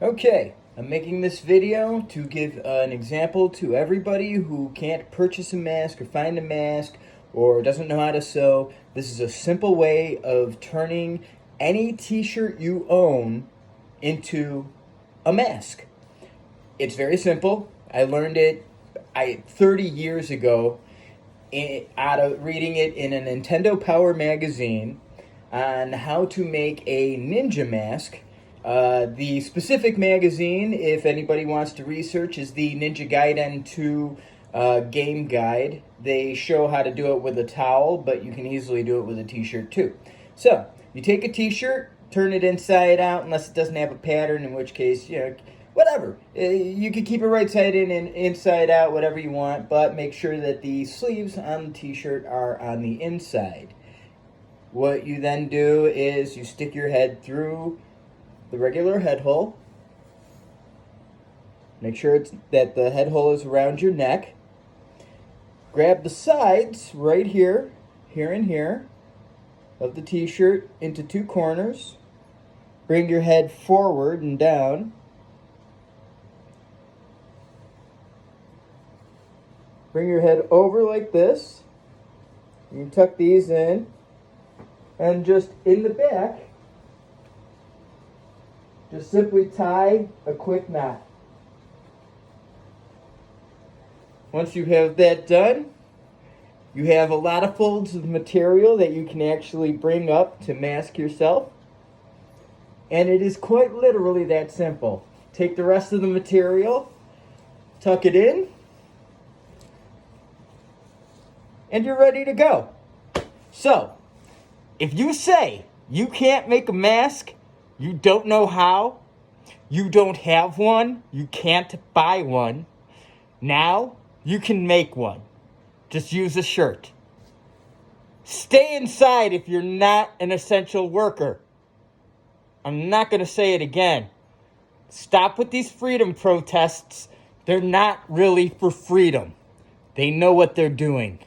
Okay, I'm making this video to give an example to everybody who can't purchase a mask or find a mask or doesn't know how to sew. This is a simple way of turning any t-shirt you own into a mask. It's very simple. I learned it 30 years ago out of reading it in a Nintendo Power magazine on how to make a ninja mask. The specific magazine, if anybody wants to research, is the Ninja Gaiden 2 game guide. They show how to do it with a towel, but you can easily do it with a t-shirt too. So, you take a t-shirt, turn it inside out, unless it doesn't have a pattern, in which case, whatever. You can keep it right side in and inside out, whatever you want, but make sure that the sleeves on the t-shirt are on the inside. What you then do is you stick your head through the regular head hole. Make sure that the head hole is around your neck. Grab the sides right here and here of the t-shirt into two corners. Bring your head forward and down. Bring your head over like this. You tuck these in. And just in the back, just simply tie a quick knot. Once you have that done, you have a lot of folds of material that you can actually bring up to mask yourself. And it is quite literally that simple. Take the rest of the material, tuck it in, and you're ready to go. So, if you say you can't make a mask, you don't know how, you don't have one, you can't buy one, now you can make one. Just use a shirt. Stay inside if you're not an essential worker. I'm not going to say it again. Stop with these freedom protests. They're not really for freedom. They know what they're doing.